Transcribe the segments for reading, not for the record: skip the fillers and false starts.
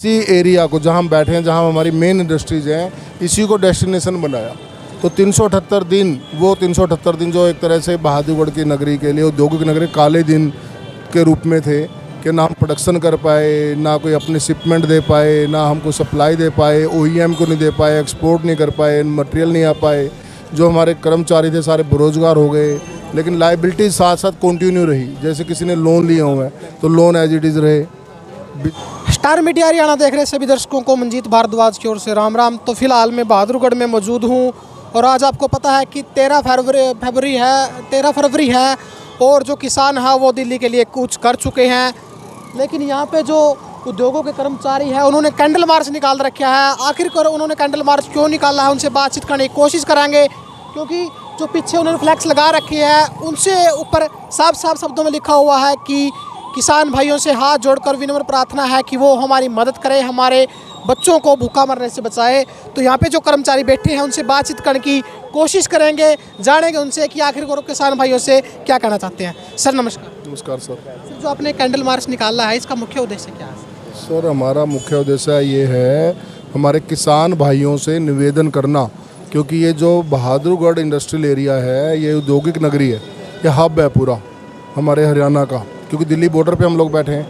इसी एरिया को जहाँ हम बैठे हैं, जहाँ हमारी मेन इंडस्ट्रीज हैं, इसी को डेस्टिनेशन बनाया। तो 378 दिन, वो 378 दिन जो एक तरह से बहादुरगढ़ की नगरी के लिए, औद्योगिक नगरी, काले दिन के रूप में थे कि ना हम प्रोडक्शन कर पाए, ना कोई अपने शिपमेंट दे पाए, ना हमको सप्लाई दे पाए, OEM को नहीं दे पाए, एक्सपोर्ट नहीं कर पाए, मटेरियल नहीं आ पाए। जो हमारे कर्मचारी थे सारे बेरोजगार हो गए, लेकिन लाइबिलिटी साथ साथ कंटिन्यू रही। जैसे किसी ने लोन लिए हुए हैं तो लोन एज इट इज़ रहे। स्टार मीडिया हरियाणा देख रहे सभी दर्शकों को मंजीत भारद्वाज की ओर से राम राम। तो फिलहाल मैं बहादुरगढ़ में मौजूद हूँ और आज आपको पता है कि 13 फरवरी है और जो किसान हैं वो दिल्ली के लिए कूच कर चुके हैं। लेकिन यहाँ पे जो उद्योगों के कर्मचारी हैं उन्होंने कैंडल मार्च निकाल रखा है। आखिरकार उन्होंने कैंडल मार्च क्यों निकाला है, उनसे बातचीत करने की कोशिश करेंगे, क्योंकि जो पीछे उन्होंने फ्लैक्स लगा रखी है उनसे ऊपर साफ साफ शब्दों में लिखा हुआ है कि किसान भाइयों से हाथ जोड़कर विनम्र प्रार्थना है कि वो हमारी मदद करें, हमारे बच्चों को भूखा मरने से बचाए। तो यहाँ पे जो कर्मचारी बैठे हैं उनसे बातचीत करने की कोशिश करेंगे, जानेंगे उनसे कि आखिर किसान भाइयों से क्या कहना चाहते हैं। सर नमस्कार। नमस्कार सर। जो आपने कैंडल मार्च निकाला है इसका मुख्य उद्देश्य क्या है? सर हमारा मुख्य उद्देश्य ये है हमारे किसान भाइयों से निवेदन करना, क्योंकि ये जो बहादुरगढ़ इंडस्ट्रियल एरिया है, ये औद्योगिक नगरी है, ये हब है पूरा हमारे हरियाणा का, क्योंकि दिल्ली बॉर्डर पे हम लोग बैठे हैं।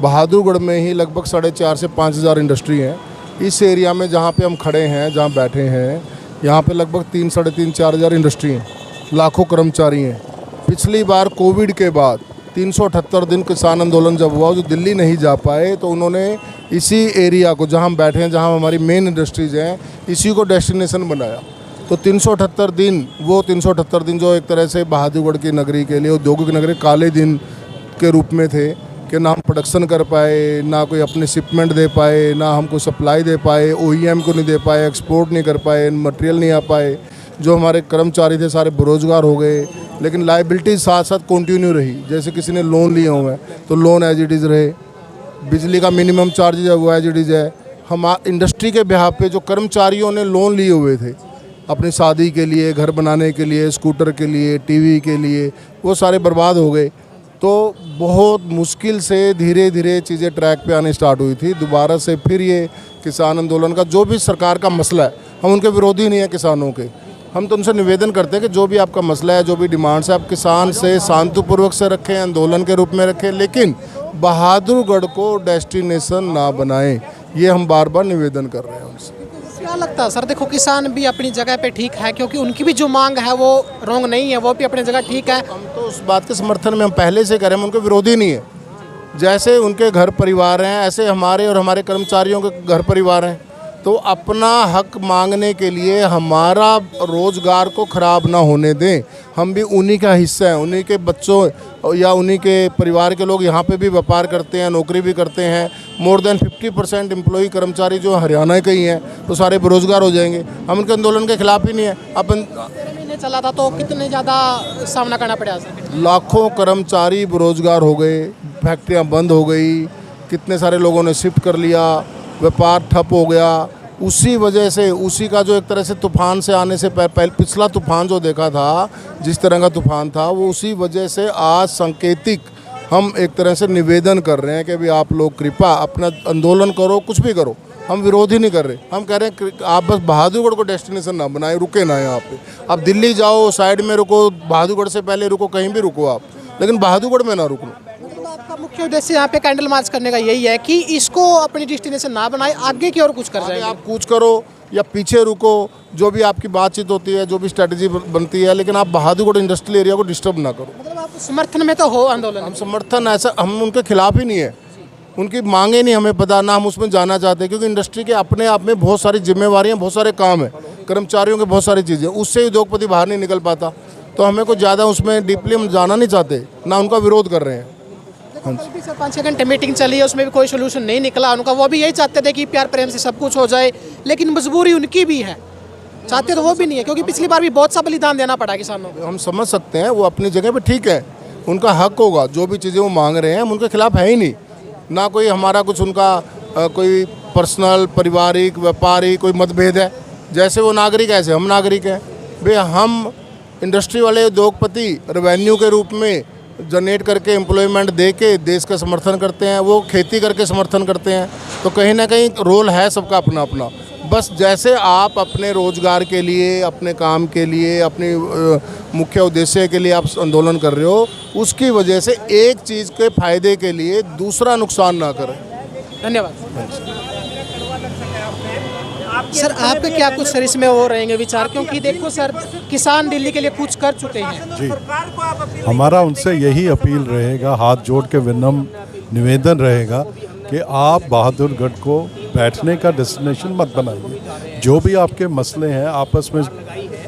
बहादुरगढ़ में ही लगभग 4,500 से 5,000 इंडस्ट्री हैं। इस एरिया में जहाँ पे हम खड़े हैं, जहाँ बैठे हैं, यहाँ पे लगभग 3, 3,500, 4,000 इंडस्ट्री हैं, लाखों कर्मचारी हैं। पिछली बार कोविड के बाद 378 दिन किसान आंदोलन जब हुआ, जो दिल्ली नहीं जा पाए, तो उन्होंने इसी एरिया को जहाँ हम बैठे हैं, जहाँ हमारी मेन इंडस्ट्रीज हैं, इसी को डेस्टिनेशन बनाया। तो 378 दिन, वो 378 दिन जो एक तरह से बहादुरगढ़ की नगरी के लिए, औद्योगिक नगरी, काले दिन के रूप में थे कि ना हम प्रोडक्शन कर पाए, ना कोई अपने शिपमेंट दे पाए, ना हमको सप्लाई दे पाए, OEM को नहीं दे पाए, एक्सपोर्ट नहीं कर पाए, मटेरियल नहीं आ पाए। जो हमारे कर्मचारी थे सारे बेरोजगार हो गए, लेकिन लाइबिलिटी साथ साथ कंटिन्यू रही। जैसे किसी ने लोन लिए हुए हैं तो लोन एज इट इज़ रहे। बिजली का मिनिमम चार्ज है वो एज इट इज़ है। हम इंडस्ट्री के बिहाफ पे जो कर्मचारियों ने लोन लिए हुए थे अपनी शादी के लिए, घर बनाने के लिए, स्कूटर के लिए, TV के लिए, वो सारे बर्बाद हो गए। तो बहुत मुश्किल से धीरे धीरे चीज़ें ट्रैक पे आने स्टार्ट हुई थी। दोबारा से फिर ये किसान आंदोलन का जो भी सरकार का मसला है, हम उनके विरोधी नहीं है किसानों के। हम तो उनसे निवेदन करते हैं कि जो भी आपका मसला है, जो भी डिमांड्स है, आप किसान से शांतिपूर्वक से रखें, आंदोलन के रूप में रखें, लेकिन बहादुरगढ़ को डेस्टिनेशन ना बनाएं। ये हम बार बार निवेदन कर रहे हैं उनसे। क्या लगता है सर, देखो किसान भी अपनी जगह पे ठीक है, क्योंकि उनकी भी जो मांग है वो रोंग नहीं है, वो भी अपनी जगह ठीक है। हम तो उस बात के समर्थन में हम पहले से करें, हम उनके विरोधी नहीं है। जैसे उनके घर परिवार हैं, ऐसे हमारे और हमारे कर्मचारियों के घर परिवार हैं। तो अपना हक मांगने के लिए हमारा रोज़गार को ख़राब ना होने दें। हम भी उन्हीं का हिस्सा हैं, उन्हीं के बच्चों या उन्हीं के परिवार के लोग यहाँ पे भी व्यापार करते हैं, नौकरी भी करते हैं। मोर देन 50% एम्प्लॉई कर्मचारी जो हरियाणा के ही हैं, तो सारे बेरोजगार हो जाएंगे। हम उनके आंदोलन के खिलाफ ही नहीं है। अपन 13 महीने चला था तो कितने ज़्यादा सामना करना पड़ा सर? लाखों कर्मचारी बेरोजगार हो गए, फैक्ट्रियाँ बंद हो गई, कितने सारे लोगों ने शिफ्ट कर लिया, व्यापार ठप हो गया। उसी वजह से, उसी का जो एक तरह से तूफान से आने से पहले पिछला तूफान जो देखा था, जिस तरह का तूफान था, वो उसी वजह से आज सांकेतिक हम एक तरह से निवेदन कर रहे हैं कि भाई आप लोग कृपा अपना आंदोलन करो, कुछ भी करो। हम विरोध ही नहीं कर रहे, हम कह रहे हैं आप बस बहादुरगढ़ को डेस्टिनेशन ना बनाए, रुके ना यहाँ पे। आप दिल्ली जाओ, साइड में रुको, बहादुरगढ़ से पहले रुको, कहीं भी रुको आप, लेकिन बहादुरगढ़ में ना रुको। आपका मुख्य उद्देश्य यहाँ पे कैंडल मार्च करने का यही है कि इसको अपनी डेस्टिनेशन ना बनाए, आगे की ओर कुछ कर जाए। आप कुछ करो या पीछे रुको, जो भी आपकी बातचीत होती है, जो भी स्ट्रेटजी बनती है, लेकिन आप बहादुरगढ़ इंडस्ट्रियल एरिया को डिस्टर्ब ना करो। मतलब आप समर्थन में तो हो आंदोलन? हम समर्थन, ऐसा हम उनके खिलाफ ही नहीं है। उनकी मांगे नहीं हमें पता, ना हम उसमें जाना चाहते, क्योंकि इंडस्ट्री के अपने आप में बहुत सारी जिम्मेवारियाँ, बहुत सारे काम है, कर्मचारियों के बहुत सारी चीज़ें, उससे उद्योगपति बाहर नहीं निकल पाता। तो हमें कुछ ज़्यादा उसमें डीपली हम जाना नहीं चाहते, ना उनका विरोध कर रहे हैं। कल भी सर 5-6 घंटे मीटिंग चली है, उसमें भी कोई सोल्यूशन नहीं निकला उनका। वो भी यही चाहते थे कि प्यार प्रेम से सब कुछ हो जाए, लेकिन मजबूरी उनकी भी है, चाहते तो वो भी नहीं है, क्योंकि पिछली बार भी बहुत सा बलिदान देना पड़ा किसानों को। हम समझ सकते हैं, वो अपनी जगह पे ठीक है, उनका हक होगा, जो भी चीज़ें वो मांग रहे हैं, हम उनके खिलाफ है ही नहीं। ना कोई हमारा कुछ उनका कोई पर्सनल, पारिवारिक, व्यापारिक कोई मतभेद है। जैसे वो नागरिक, ऐसे हम नागरिक हैं। भाई हम इंडस्ट्री वाले उद्योगपति रेवेन्यू के रूप में जनरेट करके एम्प्लॉयमेंट दे के देश का समर्थन करते हैं, वो खेती करके समर्थन करते हैं। तो कहीं ना कहीं रोल है सबका अपना अपना। बस जैसे आप अपने रोजगार के लिए, अपने काम के लिए, अपने मुख्य उद्देश्य के लिए आप आंदोलन कर रहे हो, उसकी वजह से एक चीज़ के फायदे के लिए दूसरा नुकसान ना करें। धन्यवाद सर। आपके क्या कुछ सर इसमें हो रहेंगे विचार, क्योंकि देखो सर किसान दिल्ली के लिए कुछ कर चुके हैं। जी, हमारा उनसे यही अपील रहेगा, हाथ जोड़ के विनम्र निवेदन रहेगा कि आप बहादुरगढ़ को बैठने का डेस्टिनेशन मत बनाइए। जो भी आपके मसले हैं आपस में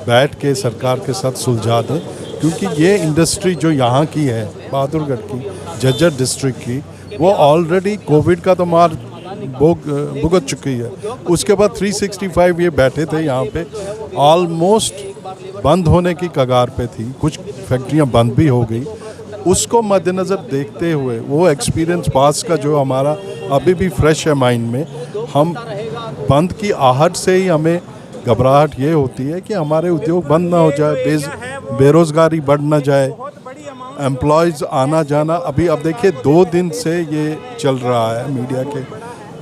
बैठ के सरकार के साथ सुलझा दें, क्योंकि ये इंडस्ट्री जो यहाँ की है बहादुरगढ़ की, झज्जर डिस्ट्रिक्ट की, वो ऑलरेडी कोविड का तो मार भुगत चुकी है। उसके बाद 365 ये बैठे थे यहाँ पे, ऑलमोस्ट बंद होने की कगार पे थी, कुछ फैक्ट्रियाँ बंद भी हो गई। उसको मद्देनज़र देखते हुए वो एक्सपीरियंस पास का जो हमारा अभी भी फ्रेश है माइंड में, हम बंद की आहट से ही हमें घबराहट ये होती है कि हमारे उद्योग बंद ना हो जाए, बेरोज़गारी बढ़ ना जाए, एम्प्लॉयज़ आना जाना। अभी अब देखिए 2 दिन से ये चल रहा है मीडिया के,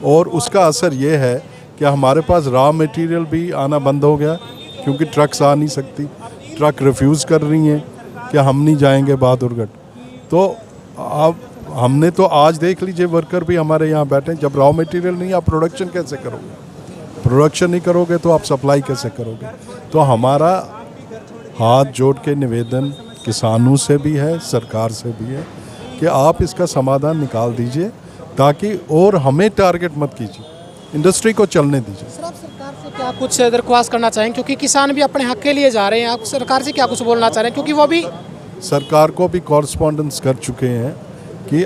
और उसका असर ये है कि हमारे पास रॉ मटेरियल भी आना बंद हो गया, क्योंकि ट्रक्स आ नहीं सकती, ट्रक रिफ्यूज़ कर रही हैं कि हम नहीं जाएंगे बहादुरगढ़। तो अब हमने तो आज देख लीजिए वर्कर भी हमारे यहाँ बैठे हैं। जब रॉ मटेरियल नहीं, आप प्रोडक्शन कैसे करोगे? प्रोडक्शन नहीं करोगे तो आप सप्लाई कैसे करोगे? तो हमारा हाथ जोड़ के निवेदन किसानों से भी है, सरकार से भी है कि आप इसका समाधान निकाल दीजिए, ताकि और हमें टारगेट मत कीजिए, इंडस्ट्री को चलने दीजिए। सर आप सरकार से क्या कुछ दरख्वास्त करना चाहेंगे, क्योंकि किसान भी अपने हक के लिए जा रहे हैं, आप सरकार से क्या कुछ बोलना चाह रहे हैं, क्योंकि वो भी सरकार को भी कॉरस्पॉन्डेंस कर चुके हैं कि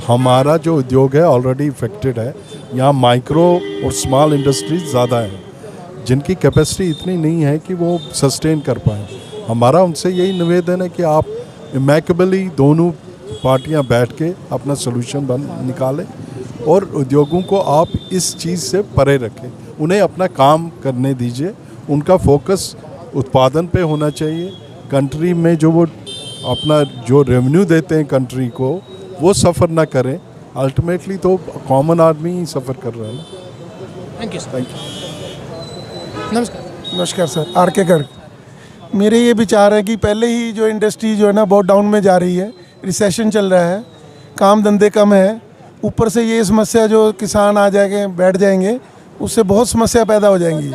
हमारा जो उद्योग है ऑलरेडी इफेक्टेड है। यहाँ माइक्रो और स्मॉल इंडस्ट्रीज ज़्यादा हैं, जिनकी कैपेसिटी इतनी नहीं है कि वो सस्टेन कर पाएँ। हमारा उनसे यही निवेदन है कि आप इमेकेबली दोनों पार्टियां बैठ के अपना सोल्यूशन निकालें, और उद्योगों को आप इस चीज़ से परे रखें, उन्हें अपना काम करने दीजिए। उनका फोकस उत्पादन पे होना चाहिए। कंट्री में जो वो अपना जो रेवेन्यू देते हैं कंट्री को, वो सफ़र ना करें। अल्टीमेटली तो कॉमन आदमी ही सफ़र कर रहा है ना। Thank you sir. Thank you. नमस्कार। नमस्कार सर, आर के गर्ग। मेरे ये विचार है कि पहले ही जो इंडस्ट्री जो है ना बहुत डाउन में जा रही है, रिसेशन चल रहा है, काम धंधे कम है, ऊपर से ये समस्या जो किसान आ जाएंगे बैठ जाएंगे, उससे बहुत समस्या पैदा हो जाएंगी,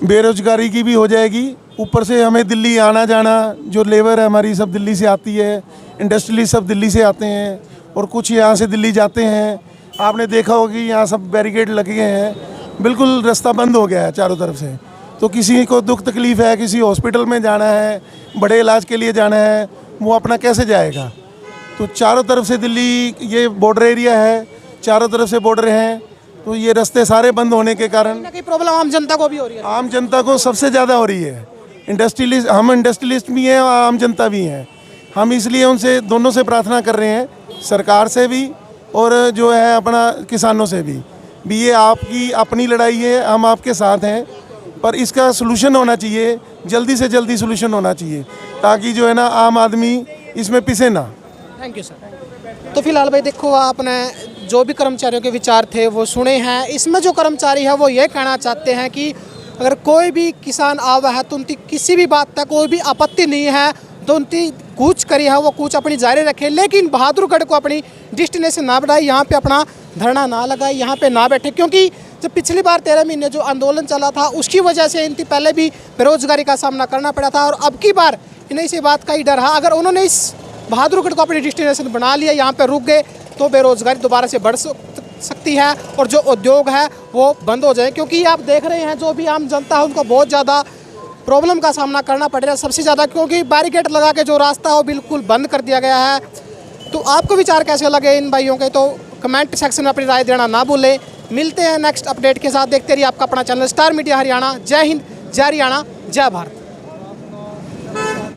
बेरोजगारी की भी हो जाएगी। ऊपर से हमें दिल्ली आना जाना, जो लेबर है हमारी सब दिल्ली से आती है, इंडस्ट्रियलिस्ट सब दिल्ली से आते हैं, और कुछ यहाँ से दिल्ली जाते हैं। आपने देखा होगा कि यहाँ सब बैरिकेड लगे हैं, बिल्कुल रास्ता बंद हो गया है चारों तरफ से। तो किसी को दुख तकलीफ़ है, किसी हॉस्पिटल में जाना है, बड़े इलाज के लिए जाना है, वो अपना कैसे जाएगा? तो चारों तरफ से दिल्ली ये बॉर्डर एरिया है, चारों तरफ से बॉर्डर हैं, तो ये रास्ते सारे बंद होने के कारण प्रॉब्लम आम जनता को भी हो रही है। आम जनता को सबसे ज़्यादा हो रही है। इंडस्ट्रियलिस्ट, हम इंडस्ट्रियलिस्ट भी हैं और आम जनता भी हैं। हम इसलिए उनसे दोनों से प्रार्थना कर रहे हैं, सरकार से भी और जो है अपना किसानों से भी ये आपकी अपनी लड़ाई है, हम आपके साथ हैं, पर इसका सलूशन होना चाहिए, जल्दी से जल्दी सलूशन होना चाहिए, ताकि जो है ना आम आदमी इसमें पिसे ना। Thank you sir. तो फिलहाल भाई देखो, आपने जो भी कर्मचारियों के विचार थे वो सुने हैं। इसमें जो कर्मचारी है वो ये कहना चाहते हैं कि अगर कोई भी किसान आवा है तो उनकी किसी भी बात तक कोई भी आपत्ति नहीं है, तो उनकी कूच करी है वो कूच अपनी जारी रखे, लेकिन बहादुरगढ़ को अपनी डेस्टिनेशन ना बढ़ाए, यहाँ पे अपना धरना ना लगाए, यहाँ पे ना बैठे। क्योंकि जब पिछली बार 13 महीने जो आंदोलन चला था उसकी वजह से इनकी पहले भी बेरोजगारी का सामना करना पड़ा था, और अब की बार इन्हें इसी बात का ही डर है, अगर उन्होंने इस बहादुरगढ़ को अपनी डेस्टिनेशन बना लिया, यहाँ पे रुक गए, तो बेरोजगारी दोबारा से बढ़ सकती है और जो उद्योग है वो बंद हो जाए। क्योंकि आप देख रहे हैं जो भी आम जनता है उनको बहुत ज़्यादा प्रॉब्लम का सामना करना पड़ रहा है, सबसे ज़्यादा क्योंकि बैरिकेड लगा के जो रास्ता है वो बिल्कुल बंद कर दिया गया है। तो आपको विचार कैसे लगे इन भाइयों के, तो कमेंट सेक्शन में अपनी राय देना ना भूलें। मिलते हैं नेक्स्ट अपडेट के साथ, देखते रहिए आपका अपना चैनल स्टार मीडिया हरियाणा। जय हिंद, जय हरियाणा, जय भारत।